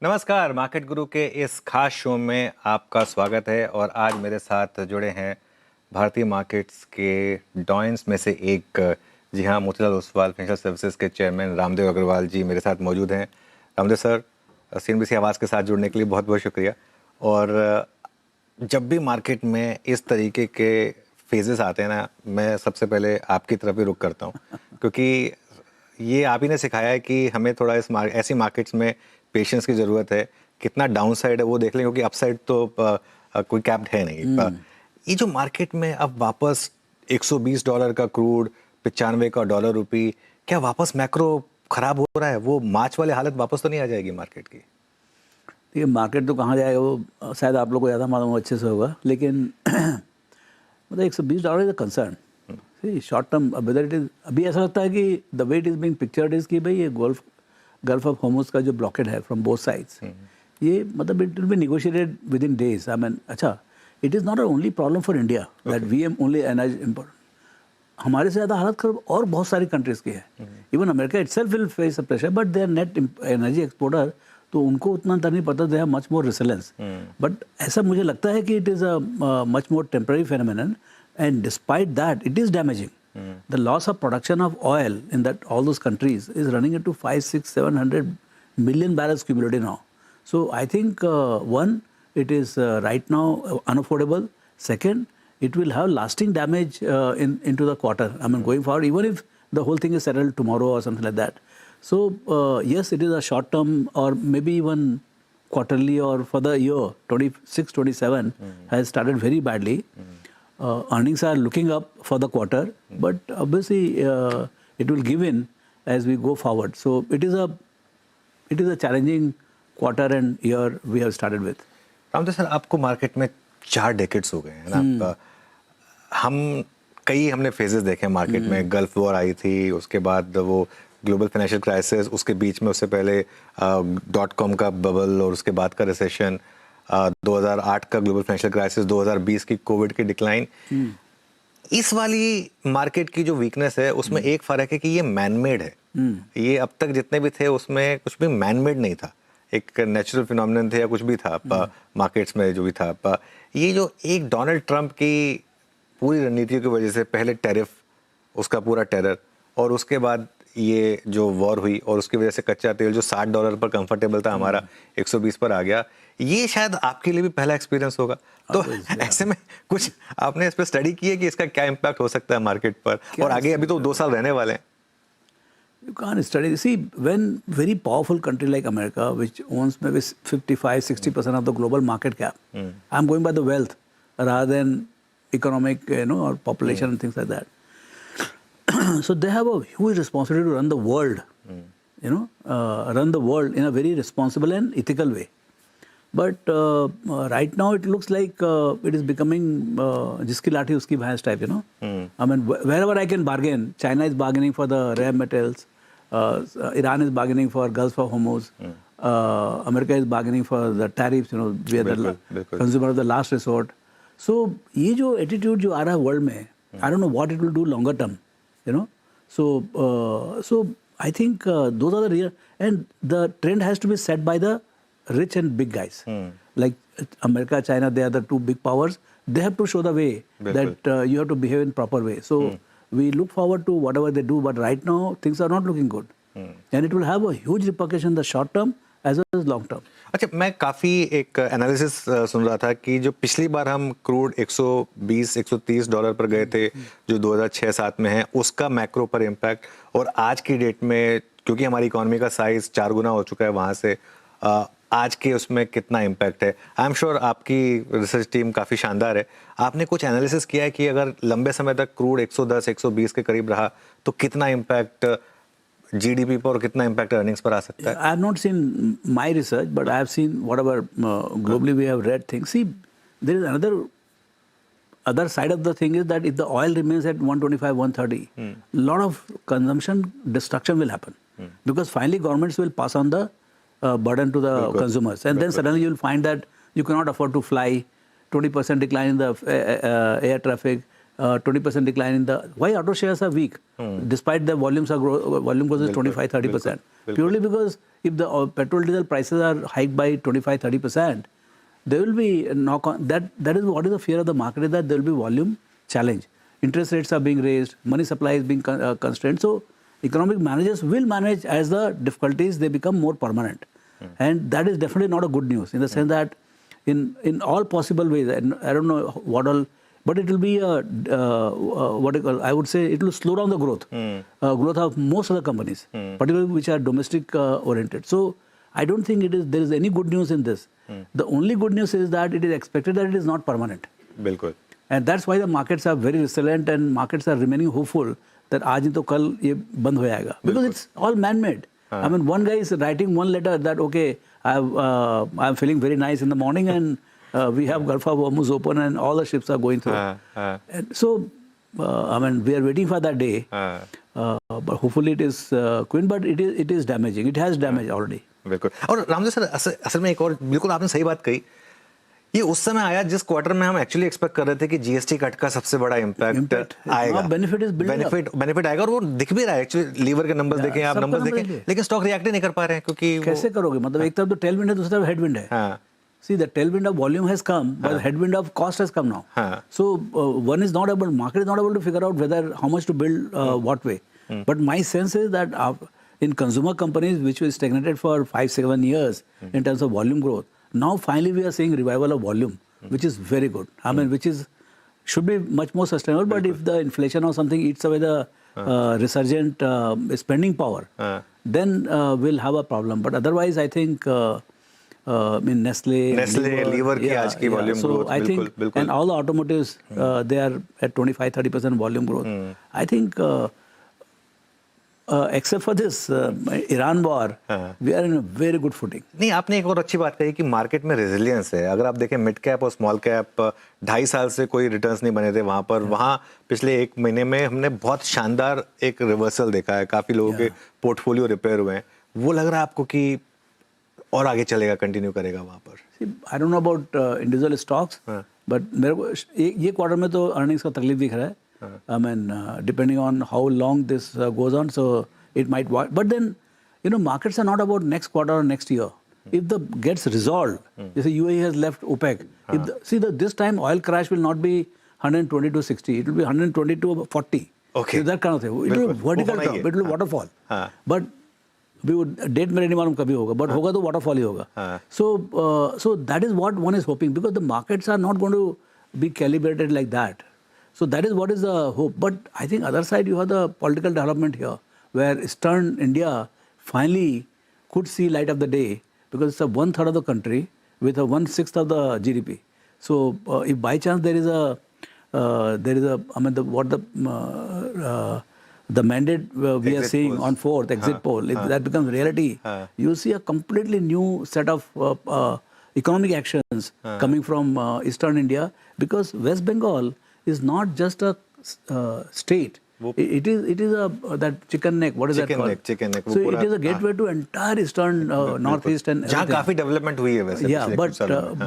नमस्कार, मार्केट गुरु के इस खास शो में आपका स्वागत है और आज मेरे साथ जुड़े हैं भारतीय मार्केट्स के डॉयंस में से एक, जी हाँ, मोतीलाल ओसवाल फाइनेंशियल सर्विसेज के चेयरमैन रामदेव अग्रवाल जी मेरे साथ मौजूद हैं। रामदेव सर, सीएनबीसी आवाज़ के साथ जुड़ने के लिए बहुत बहुत शुक्रिया। और जब भी मार्केट में इस तरीके के फेजेस आते हैं ना, मैं सबसे पहले आपकी तरफ ही रुख करता हूँ क्योंकि ये आप ही ने सिखाया है कि हमें थोड़ा ऐसी मार्केट्स में पेशेंस की ज़रूरत है। कितना डाउन साइड है वो देख लें क्योंकि अपसाइड तो कोई कैप्ड है नहीं। ये जो मार्केट में अब वापस $120 का क्रूड, 95 का डॉलर रुपी, क्या वापस मैक्रो खराब हो रहा है? वो मार्च वाले हालत वापस तो नहीं आ जाएगी मार्केट की? देखिए, मार्केट तो कहाँ जाएगा वो शायद आप लोग को ज़्यादा मालूम अच्छे से होगा, लेकिन मतलब $120 is a concern. Short term whether it is, अभी ऐसा लगता है कि the way it is being pictured is कि भाई ये गल्फ ऑफ होर्मुज का जो ब्लॉकेड है फ्रॉम बोथ साइड्स, ये मतलब it will be negotiated with in days. I mean, अच्छा, it is not a only problem for India that we am only energy import. हमारे से ज़्यादा हालत खराब और बहुत सारी कंट्रीज़ की है। Even America itself will face a pressure, but they are net energy exporter, तो उनको उतना नहीं पता, they have much more resilience. But ऐसा मुझे लगता है कि it is a much more temporary phenomenon, and despite that it is damaging. The loss of production of oil in that all those countries is running into 5, 6, 700 million barrels cumulative now. So I think one, it is right now unaffordable. Second, it will have lasting damage into the quarter. I mean, going forward, even if the whole thing is settled tomorrow or something like that. So yes, it is a short term or maybe even quarterly or for the year 26, 27 has started very badly. Earnings are looking up for the quarter, but obviously it will give in as we go forward. So it is a challenging quarter and year we have started with. Ramdev sir, आपको market में 4 decades हो गए हैं ना। हमने phases देखे market में। Gulf war आई थी, उसके बाद वो ग्लोबल फाइनेंशियल क्राइसिस, उसके बीच में उससे पहले .com का बबल और उसके बाद का रिसेशन, 2008 का ग्लोबल फाइनेंशियल क्राइसिस, 2020 की कोविड की डिक्लाइन। इस वाली मार्केट की जो वीकनेस है उसमें एक फर्क है कि ये मैनमेड है। ये अब तक जितने भी थे उसमें कुछ भी मैनमेड नहीं था, एक नेचुरल फिनोमिनन थे या कुछ भी था मार्केट्स में जो भी था। ये जो एक डोनाल्ड ट्रंप की पूरी रणनीति की वजह से, पहले टैरिफ, उसका पूरा टेरर, और उसके बाद ये जो वॉर हुई और उसकी वजह से कच्चा तेल जो $60 पर कंफर्टेबल था हमारा 120 पर आ गया। ये शायद आपके लिए भी पहला एक्सपीरियंस होगा, तो ऐसे में कुछ आपने इस पर स्टडी की है कि इसका क्या इम्पैक्ट हो सकता है मार्केट पर, और आगे अभी तो 2 साल रहने वाले हैं। You can't study. See, when very powerful country like America, which owns maybe 55-60% of the global market cap, I'm going by the wealth rather than economic, or population and things like that. So they have a huge responsibility to run the world, run the world in a very responsible and ethical way. But right now it looks like it is becoming jiski lathi uski bhais type, I mean, wherever I can bargain, China is bargaining for the rare metals, Iran is bargaining for Gulf of Hormuz, America is bargaining for the tariffs, we are the consumer of the last resort. So ये जो attitude जो आ रहा है world में, I don't know what it will do longer term, So I think those are the real, and the trend has to be set by the rich and big guys. Like America, China, they are the 2 big powers. They have to show the way that you have to behave in proper way. So we look forward to whatever they do, but right now things are not looking good. And it will have a huge repercussion in the short term as well as long term. अच्छा, मैं काफ़ी एक analysis सुन रहा था कि जो पिछली बार हम क्रूड $120-130 पर गए थे, जो 2006-7 में है, उसका मैक्रो पर इम्पैक्ट, और आज की डेट में क्योंकि हमारी इकोनॉमी का साइज 4 गुना हो चुका है वहाँ से, आज के उसमें कितना इम्पैक्ट है। आई एम श्योर आपकी रिसर्च टीम काफ़ी शानदार है। आपने कुछ एनालिसिस किया है कि अगर लंबे समय तक क्रूड 110-120 के करीब रहा तो कितना इम्पैक्ट जीडीपी पर और कितना इम्पैक्ट अर्निंग्स पर आ सकता है? I have not seen my research, but I have seen whatever globally we have read things. See, there is other side of the thing is that if the oil remains at 125, 130, lot of consumption destruction will happen, because finally governments will pass on the burden to the consumers, and then suddenly you will find that you cannot afford to fly. 20% decline in the air traffic. 20% decline in the, why auto shares are weak despite the volume growth is 25-30%, purely because if the petrol diesel prices are hiked by 25-30%, there will be a knock on that is what is the fear of the market, is that there will be volume challenge. Interest rates are being raised, money supply is being constrained. So economic managers will manage as the difficulties they become more permanent. And that is definitely not a good news in the sense that in all possible ways, and I don't know what all, but it will be I would say it will slow down the growth of most of the companies, particularly which are domestic oriented. So I don't think there is any good news in this. The only good news is that it is expected that it is not permanent. बिल्कुल. And that's why the markets are very resilient and markets are remaining hopeful that आज नहीं तो कल ये बंद हो जाएगा. Because it's all man-made. I mean, one guy is writing one letter that, okay, I'm feeling very nice in the morning and we have Gulf of Hormuz open and all the ships are going through. And so, I mean, we are waiting for that day. But hopefully it is quick, but it is damaging. It has damaged already. बिल्कुल. और Ramdev sir, असल में एक और बिल्कुल आपने सही बात कही. ये उस समय आया जिस क्वार्टर में हम एक्चुअली एक्सपेक्ट कर रहे थे कि जीएसटी कट का सबसे बड़ा इम्पैक्ट आएगा, बेनिफिट आएगा, और वो दिख भी रहा है एक्चुअली. लीवर के नंबर्स देखें आप, नंबर्स देखें, लेकिन स्टॉक रिएक्ट ही नहीं कर पा रहे हैं क्योंकि कैसे करोगे? मतलब एक तरफ तो टेलविंड है, दूसरी तरफ हेडविंड है. See, the tailwind of volume has come, but the headwind of cost has come now. So one is not able, market is not able to figure out whether how much to build, what way. But my sense is that in consumer companies which were stagnated for 5-7 years in terms of volume growth, now finally we are seeing revival of volume, which is very good. I mean, which should be much more sustainable. But if the inflation or something eats away the resurgent spending power, then we'll have a problem. But otherwise, I think. In Nestle, Lever की आज की volume so growth, I think, and all the automotives, they are at 25-30% volume growth. I think, except for this Iran war, we are in a very good footing. नहीं, आपने एक और अच्छी बात कही कि मार्केट में रेजिलियंस है. अगर आप देखें मिड कैप और स्मॉल कैप, 2.5 साल से कोई रिटर्न्स नहीं बने थे वहां पर. वहां पिछले 1 महीने में हमने बहुत शानदार एक रिवर्सल देखा है. काफी लोगों के पोर्टफोलियो रिपेयर हुए हैं. वो लग रहा है आपको कि और आगे चलेगा, कंटिन्यू करेगा वहां पर? I don't know about individual stocks, but मेरे को ये क्वार्टर में तो अर्निंग्स का तकलीफ दिख रहा है. I mean depending on how long this goes on, so it might, but then you know markets are not about next quarter और next year. If the gets resolve, जैसे UAE has left OPEC, see this time oil crash will not be 120 to 60, it will be 120 to 40. Okay, so that kind of thing. It will vertical drop, it will waterfall. But we would date में नहीं मालूम कभी होगा, but होगा तो waterfall ही होगा. So that is what one is hoping, because the markets are not going to be calibrated like that. So that is what is the hope. But I think other side you have the political development here, where Eastern India finally could see light of the day, because it's a 1/3 of the country with a 1/6 of the GDP. So if by chance there is a I mean the mandate we are seeing on 4th exit poll, if that becomes reality, you see a completely new set of economic actions coming from Eastern India, because West Bengal is not just a state. It is that chicken neck. What is that called? Chicken neck. So it is a gateway to entire Eastern northeast and जहाँ काफी development हुई है वैसे. Yeah,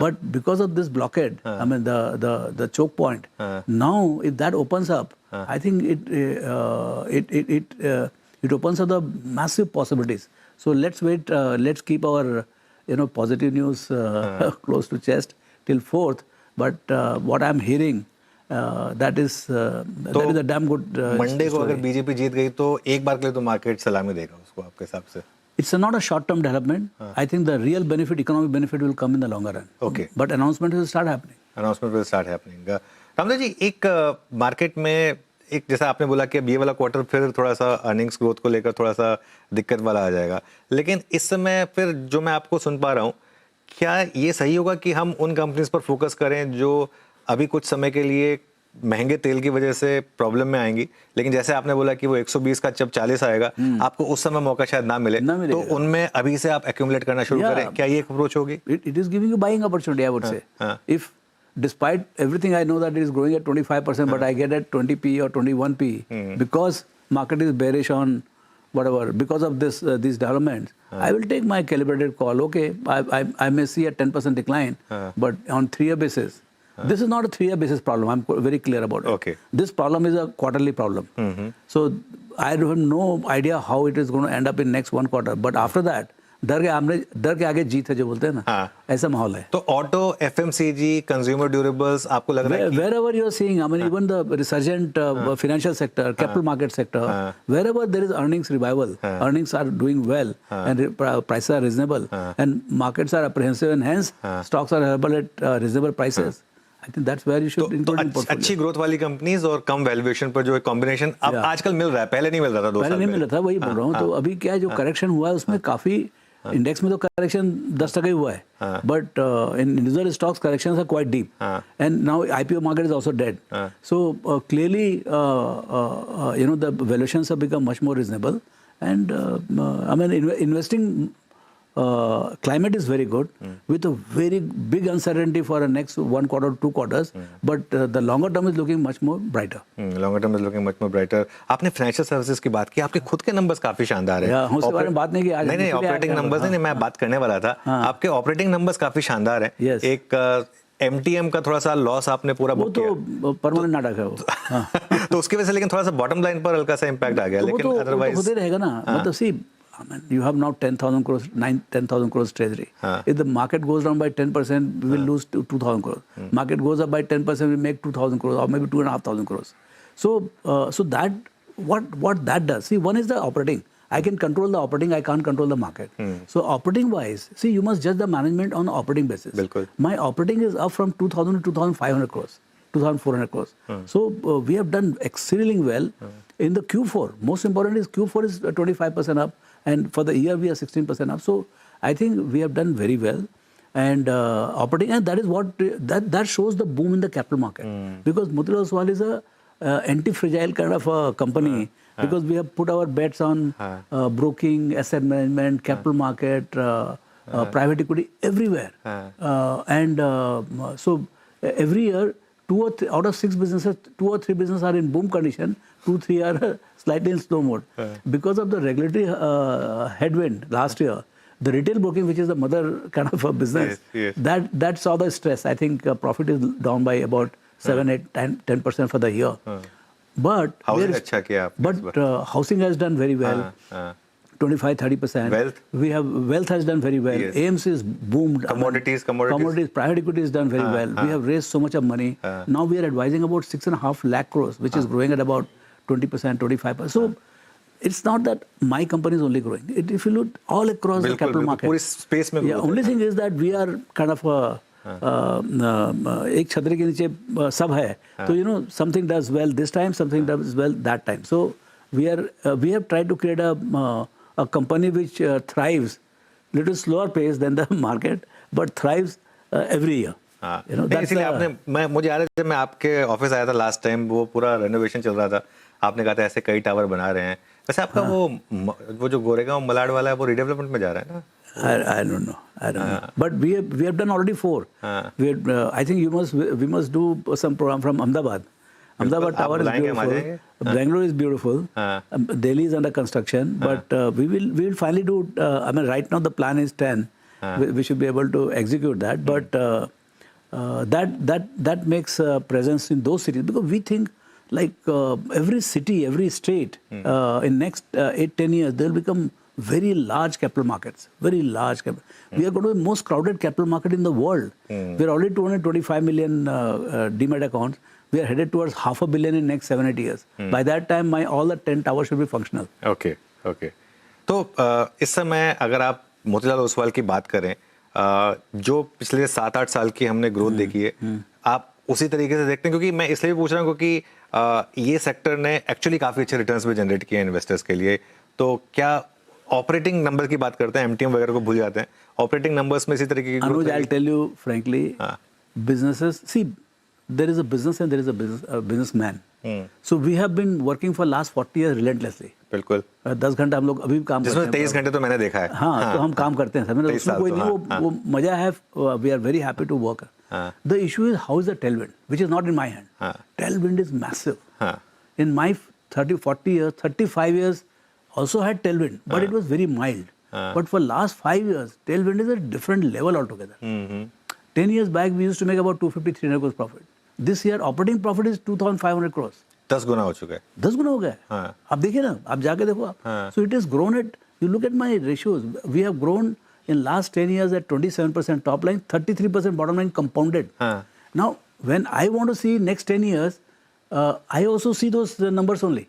but because of this blockade, I mean the choke point. Now, if that opens up, I think it opens up the massive possibilities. So let's wait. Let's keep our positive news close to chest till 4th. But what I'm hearing. That is a damn good Monday को अगर BJP जीत गई तो एक बार के लिए तो market सलामी देगा उसको, आपके हिसाब से? It's not a short-term development. I think the real benefit, economic benefit, will come in the longer run. Okay. But announcement will start happening. Ramdev ji, एक मार्केट में एक जैसा आपने बोला कि अब ये वाला क्वार्टर फिर थोड़ा सा अर्निंग्स ग्रोथ को लेकर थोड़ा सा दिक्कत वाला आ जाएगा, लेकिन इस समय फिर जो मैं आपको सुन पा रहा हूँ, क्या ये सही होगा कि हम उन कंपनीज पर फोकस करें जो अभी कुछ समय के लिए महंगे तेल की वजह से प्रॉब्लम में आएंगी, लेकिन जैसे आपने बोला कि वो 120 का जब 40 आएगा, आपको उस समय मौका शायद ना मिले, तो उनमें अभी से आप एक्यूमुलेट करना शुरू करें? क्या ये एक अप्रोच होगी? It is giving you buying opportunity, I would say. If despite everything I know that it is growing at 25%, but I get at 20p or 21p because market is bearish on whatever, because of these developments, I will take my calibrated call. Okay, I may see a 10% decline, but on 3-year basis. This is not a 3-year basis problem. I'm very clear about it. Okay. This problem is a quarterly problem. So I have no idea how it is going to end up in next one quarter. But after that, डर के आगे जीत है जो बोलते हैं ना, हाँ। ऐसा माहौल है. तो ऑटो, एफएमसीजी, कंज्यूमर ड्यूरेबल्स, आपको लग रहा है कि Wherever you are seeing, I mean, even the resurgent financial sector, capital market sector, wherever there is earnings revival, earnings are doing well, and prices are reasonable, and markets are apprehensive, and hence stocks are available at reasonable prices. I think that's where you should include in portfolio. अच्छी growth वाली companies और कम valuation पर जो एक combination अब आजकल मिल रहा है, पहले नहीं मिल रहा था 2 साल पहले नहीं मिला था, वही बोल रहा हूँ. तो अभी क्या है, जो करेक्शन हुआ है उसमें काफी इंडेक्स में तो करेक्शन 10% ही हुआ है, but in individual stocks corrections are quite deep, and now IPO market is also dead. So clearly you know the valuations have become much more reasonable, and I mean investing climate is very good, with a very big uncertainty for the next 1 quarter, 2 quarters, but the longer term is looking much more brighter. Longer term is looking much more brighter. आपने financial services की बात की, आपके खुद के numbers काफी शानदार हैं. हम उसके बारे में बात नहीं की आज. नहीं, ऑपरेटिंग नंबर्स नहीं, मैं बात करने वाला था. आपके ऑपरेटिंग नंबर्स काफी शानदार हैं. Yes. एक एमटीएम का थोड़ा सा लॉस आपने पूरा वो बुक किया. तो परमानेंट नाटक है वो. तो उसकी वजह से लेकिन थोड़ा सा बॉटम लाइन पर हल्का सा इम्पैक्ट आ गया, लेकिन अदरवाइज होते रहेगा ना. मतलब सी, I mean, you have now 10,000 crores, 10,000 crores treasury. If the market goes down by 10%, we will lose 2,000 crores. Market goes up by 10%, we make 2,000 crores or maybe 2,500 crores. So, so that what that does. See, one is the operating. I can control the operating. I can't control the market. So, operating wise, see, you must judge the management on operating basis. बिल्कुल. My operating is up from 2,000 to 2,500 crores. 2,400 crores. So we have done exceedingly well in the Q4. Most important is Q4 is 25% up, and for the year we are 16% up. So I think we have done very well, and operating, and that is what that shows the boom in the capital market, because Motilal Oswal is a anti-fragile kind of a company, because we have put our bets on broking, asset management, capital market, private equity everywhere, and so every year, 2 or 3 out of 6 businesses, 2 or 3 businesses are in boom condition, 2, 3 are slightly in slow mode. Because of the regulatory headwind last year, the retail broking, which is the mother kind of a business, yes. that saw the stress. I think profit is down by about 7, 8, 10% for the year. But housing अच्छा किया आपने. but housing has done very well. 25-30%. Wealth? Wealth has done very well. Yes. AMC is boomed. Commodities. Private equity has done very well. We have raised so much of money. Now we are advising about 6.5 lakh crores, which is growing at about 20%, 25%. So it's not that my company is only growing. If you look all across the capital market, पूरी space में yeah, only thing is that we are kind of एक छतरी के नीचे सब है. So you know, something does well this time, something does well that time. So we have tried to create a company which thrives little slower pace than the market, but thrives every year. You know, that's इसीलिए आपने मुझे याद है जब मैं आपके office आया था लास्ट टाइम, वो पूरा रेनोवेशन चल रहा था, आपने कहा था ऐसे कई टावर बना रहे हैं. वैसे आपका वो जो गोरेगांव मलाड वाला है वो रीडेवलपमेंट में जा रहा है ना? I don't know. But we have done already 4. I think we must do some program from Ahmedabad. Ahmedabad tower is beautiful. Bangalore is beautiful. Delhi is under construction. But we will finally do. I mean, right now the plan is 10. We should be able to execute that. But that makes presence in those cities, because we think like every city, every state in next 8-10 years they will become very large capital markets. Very large capital. We are going to be the most crowded capital market in the world. We are already 225 million demat accounts. We are headed towards 500 million in next 7-8 years. By that time, all the 10 towers should be functional. Okay. तो इस समय अगर आप मोतीलाल ओसवाल की बात करें, जो पिछले 7-8 साल की हमने ग्रोथ देखी है, आप उसी तरीके से देखते हैं? क्योंकि मैं इसलिए भी पूछ रहा हूँ क्योंकि ये सेक्टर ने एक्चुअली काफी अच्छे रिटर्न्स भी जनरेट किए हैं इन्वेस्टर्स के लिए. तो क्या ऑपरेटिंग नंबर की बात करते हैं, एमटीएम वगैरह को भूल जाते हैं, ऑपरेटिंग नंबर्स में इसी तरीके की Anuj, I'll tell you frankly, businesses, see, there is a business and there is a businessman. So we have been working for last 40 years relentlessly. बिल्कुल. 10 घंटा हम लोग अभी भी काम करते हैं. जिसमें 23 घंटे तो मैंने देखा है. हाँ, तो हम काम करते हैं सर. उसमें कोई नहीं, वो मजा है. We are very happy to work. The issue is how is the tailwind, which is not in my hand. Tailwind is massive. In my 30-40 years, 35 years also had tailwind, but it was very mild. But for last 5 years, tailwind is a different level altogether. 10 years back, we used to make about 250-300 crores profit. This year, operating profit is 2,500 crores. 10 गुना हो चुका है. 10 गुना हो गया है. आप देखिए ना, आप जाके देखो आप. So it has grown at You look at my ratios. We have grown in last 10 years at 27% top line, 33% bottom line compounded. Now, when I want to see next 10 years, I also see those numbers only.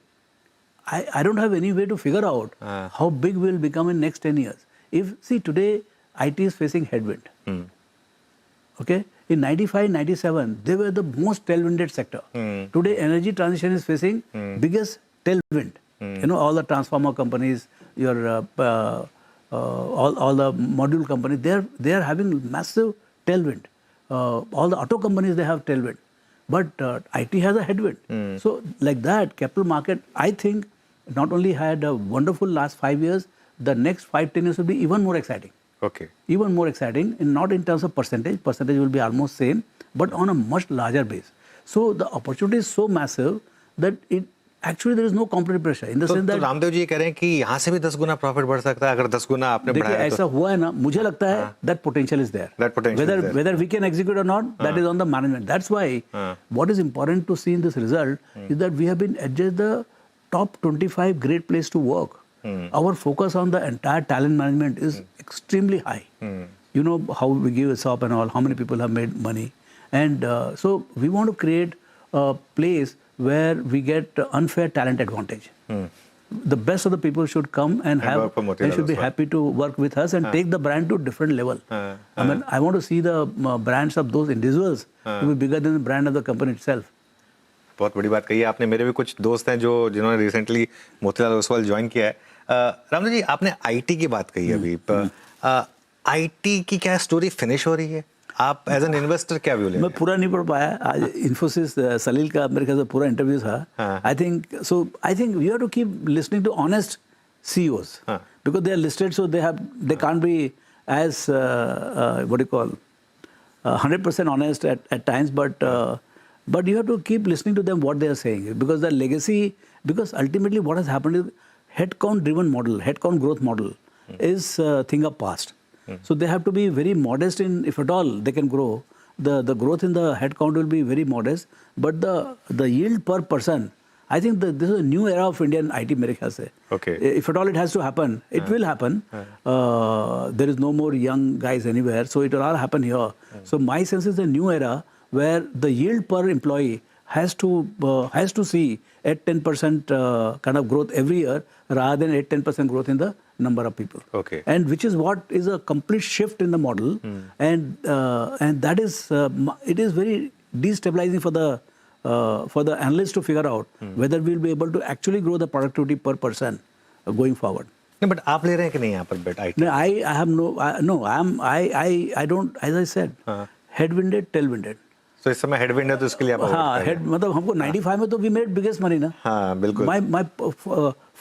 I don't have any way to figure out how big we'll become in next 10 years. See, today, IT is facing headwind. Okay? In 95, 97, they were the most tailwinded sector. Today, energy transition is facing biggest tailwind. You know, all the transformer companies, your all the module companies, they are having massive tailwind. All the auto companies, they have tailwind. But IT has a headwind. So like that, capital market, I think, not only had a wonderful last 5 years, the next 5-10 years will be even more exciting. Okay. Even more exciting, and not in terms of percentage. Percentage will be almost same, but on a much larger base. So the opportunity is so massive that it actually there is no competitive pressure. In the sense that Ramdev ji कह रहे हैं कि यहाँ से भी 10 गुना profit बढ़ सकता है अगर 10 गुना आपने देखिए बढ़ाया ऐसा हुआ है ना, मुझे लगता है that potential is there. That potential is there. Whether we can execute or not, that is on the management. That's why what is important to see in this result is that we have been adjudged the top 25 great place to work. Our focus on the entire talent management is extremely high. You know how we give a SOP and all, how many people have made money. And so we want to create a place where we get unfair talent advantage. The best of the people should come and have, they should be happy to work with us and take the brand to different level. I mean, I want to see the brands of those individuals to be bigger than the brand of the company itself. बहुत बड़ी बात कही है आपने. मेरे भी कुछ दोस्त हैं जिन्होंने रिसेंटली मोतीलाल ओसवाल ज्वाइन किया है. रामदेव जी, आपने आईटी की बात कही अभी. आईटी की क्या स्टोरी फिनिश हो रही है? आप एज एन इन्वेस्टर क्या व्यू ले रहे हैं? मैं पूरा नहीं पढ़ पाया. आज इन्फोसिस सलील का मेरे ख्याल से पूरा इंटरव्यू था. I think you have to keep listening to honest CEOs because they are listed, so they can't be as what do you call 100% honest at times, but you have to keep listening to them what they are saying, because the legacy, because ultimately what has happened is headcount driven model, headcount growth model is thing of past. So they have to be very modest in, if at all they can grow, the growth in the headcount will be very modest, but the yield per person, I think this is a new era of Indian IT, mere khayal se. Okay. If at all it has to happen, it will happen. There is no more young guys anywhere, so it will all happen here. So my sense is a new era where the yield per employee has to see at 10% kind of growth every year rather than 8-10% growth in the number of people. Okay. And which is what is a complete shift in the model, and that is it is very destabilizing for the analysts to figure out whether we'll be able to actually grow the productivity per person going forward. नहीं, but आप ले रहे हैं कि नहीं यहाँ पर बेट IT? No, I have I don't, as I said, headwinded, tailwinded. तो इस समय हेडविंड है तो इसके लिए आप हाँ, हेड मतलब हमको 95 में तो we made biggest money ना. हाँ, बिल्कुल. My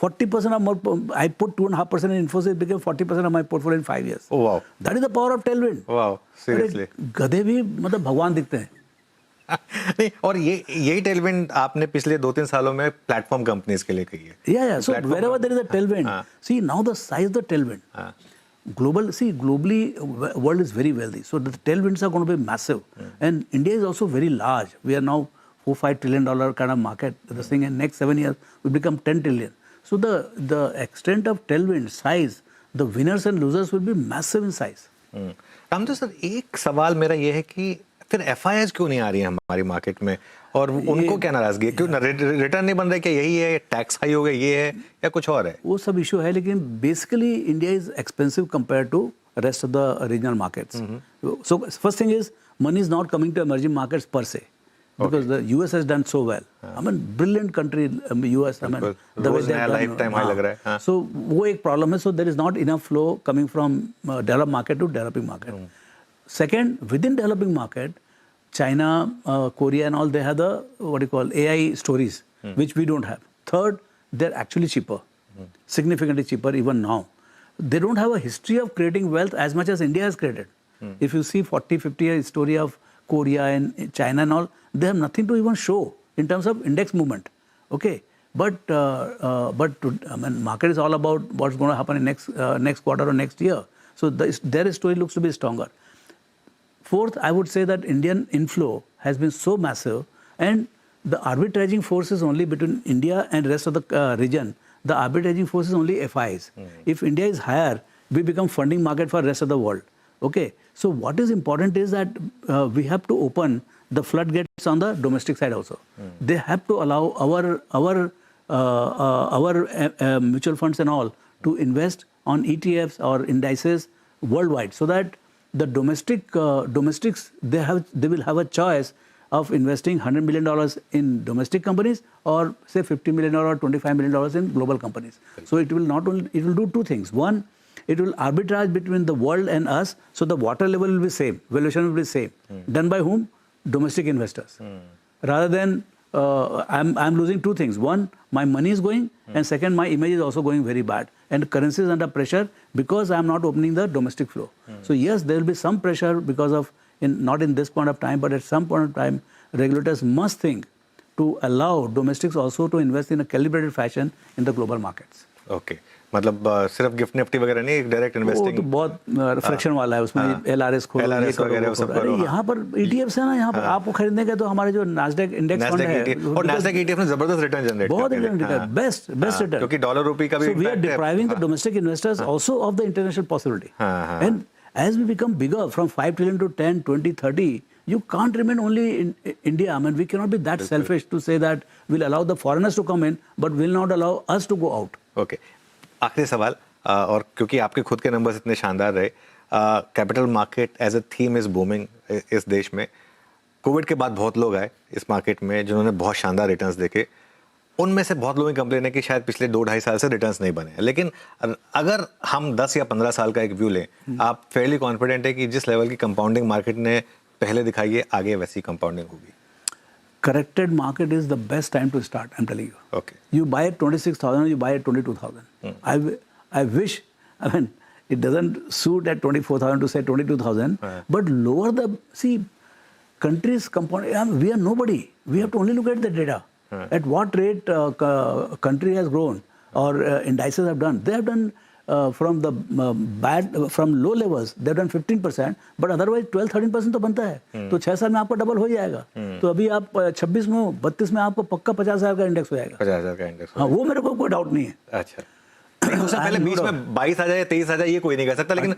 40% of more, I put 2.5% in Infosys, became 40% of my portfolio in 5 years. Oh wow. That is the power of tailwind. Wow, seriously. गधे भी मतलब भगवान दिखते हैं. नहीं, और यही टेलविंड आपने पिछले 2-3 सालों में प्लेटफॉर्म कंपनीज के लिए कही है. Yeah. So wherever there is a tailwind, see now the size of the tailwind. Globally, world is very wealthy. So the tailwinds are going to be massive. And India is also very large. We are now $4-5 trillion kind of market. The thing in next 7 years we become 10 trillion. So the extent of tailwind size, the winners and losers will be massive in size. Ramdev sir, एक सवाल मेरा ये है कि फिर FIIs क्यों नहीं आ रही है हमारी मार्केट में, और उनको क्या नाराजगी है? क्यों रिटर्न नहीं बन रहा है? क्या यही है, टैक्स हाई हो गया, ये है, या कुछ और है? वो सब इशू है, लेकिन basically India is expensive compare to rest of the regional markets. So first thing is money is not coming to emerging markets per se, because the US has done so well. I mean, brilliant country, US. I mean, the way they have done. Lifetime high लग रहा है. So वो एक problem है. So there is not enough flow coming from developed market to developing market. Second, within developing market, China, Korea and all, they have the what you call AI stories, which we don't have. Third, they're actually cheaper, significantly cheaper even now. They don't have a history of creating wealth as much as India has created. If you see 40-50 year story of Korea and China and all, they have nothing to even show in terms of index movement. Okay, but I mean, market is all about what's going to happen in next quarter or next year. So their story looks to be stronger. Fourth, I would say that Indian inflow has been so massive, and the arbitraging force is only between India and rest of the region the arbitraging force is only FIs. If India is higher, we become funding market for rest of the world. Okay, so what is important is that we have to open the floodgates on the domestic side also. They have to allow our mutual funds and all to invest on ETFs or indices worldwide, so that the domestics they will have a choice of investing $100 million in domestic companies or say $50 million or $25 million in global companies. So it will do two things. One, it will arbitrage between the world and us, so the water level will be same, valuation will be same. Done by whom? Domestic investors. Rather than I'm losing two things. One, my money is going, and second, my image is also going very bad. And currency is under pressure because I'm not opening the domestic flow. So yes, there will be some pressure because of, not in this point of time, but at some point of time, regulators must think to allow domestics also to invest in a calibrated fashion in the global markets. Okay. मतलब सिर्फ gift Nifty वगैरह नहीं, direct investing तो बहुत fraction वाला है उसमें, LRS खोलो, LRS वगैरह वो सब करो। यहाँ पर ETFs है ना, यहाँ पर आपको खरीदने का तो हमारे जो नास्डैक इंडेक्स फंड है, और नास्डैक ETF ने जबरदस्त रिटर्न जनरेट किया, बहुत रिटर्न, बेस्ट रिटर्न, क्योंकि डॉलर रुपए का भी so we are depriving the domestic investors also of the international possibility. And as we become bigger from 5 trillion to 10, 20, 30, you can't remain only in India. I mean, we cannot be that selfish to say that we'll allow the foreigners to come in, but will not allow us to go out. Okay. आखिरी सवाल, और क्योंकि आपके खुद के numbers इतने शानदार रहे, capital market as a theme is booming इस देश में। कोविड के बाद बहुत लोग आए इस मार्केट में जिन्होंने बहुत शानदार रिटर्न्स देखे। उनमें से बहुत लोगों की कंप्लेन है कि शायद पिछले 2-2.5 साल से रिटर्न्स नहीं बने हैं। लेकिन अगर हम 10 या 15 साल का एक व्यू लें, आप फेयरली कॉन्फिडेंट है कि जिस लेवल की कंपाउंडिंग मार्केट ने पहले दिखाई है, आगे वैसी कंपाउंडिंग होगी? Corrected market is the best time to start, I'm telling you. Okay. You buy at 26,000, you buy at 22,000. I wish, I mean, it doesn't suit at 24,000 to say 22,000, but lower the, see, countries compound, we are nobody. We have to only look at the data. At what rate country has grown or indices have done. They have done from low levels, they have done 15%, but otherwise 12-13% तो बनता है। तो 6 साल में आपका double हो जाएगा। तो अभी आप 26 में 32 में आपको पक्का 50,000 का इंडेक्स हो जाएगा। 50,000 का इंडेक्स, हाँ, वो मेरे को कोई डाउट नहीं है। अच्छा, उससे पहले बीच में 22,000 या 23,000 ये कोई नहीं कह सकता, लेकिन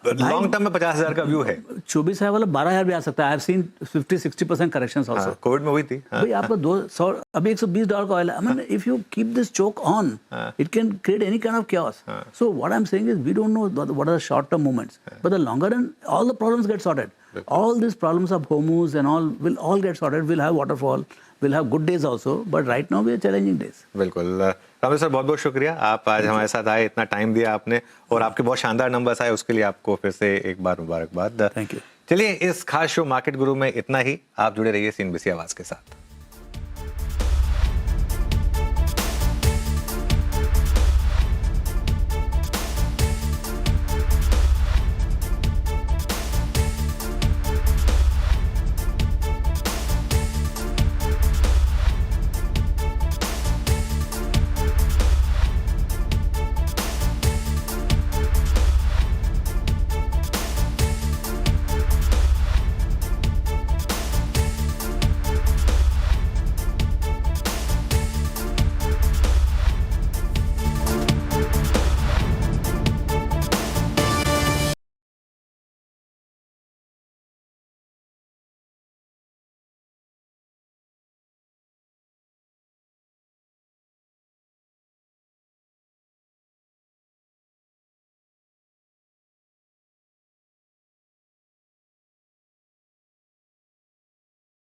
लॉन्ग टर्म में 50,000 का व्यू है। 24,000 वाला 12,000 भी आ सकता है। I have seen 50-60% corrections also. Covid में हुई थी। भाई आपका $200, अभी $120 का ऑयल है। I mean, if you keep this choke on, it can create any kind of chaos. So what I'm saying is, we don't know what are the short-term movements, but the longer run, all the problems get sorted. All these problems of Hormuz and all will all get sorted. We'll have waterfall, we'll have good days also, but right now we are challenging days. बिल्कुल। Ramesh sir, बहुत बहुत शुक्रिया, आप आज हमारे साथ आए, इतना टाइम दिया आपने, और आपके बहुत शानदार नंबर्स आए, उसके लिए आपको फिर से एक बार मुबारकबाद। Thank you. चलिए, इस खास शो मार्केट गुरु में इतना ही। आप जुड़े रहिए CNBC आवाज के साथ।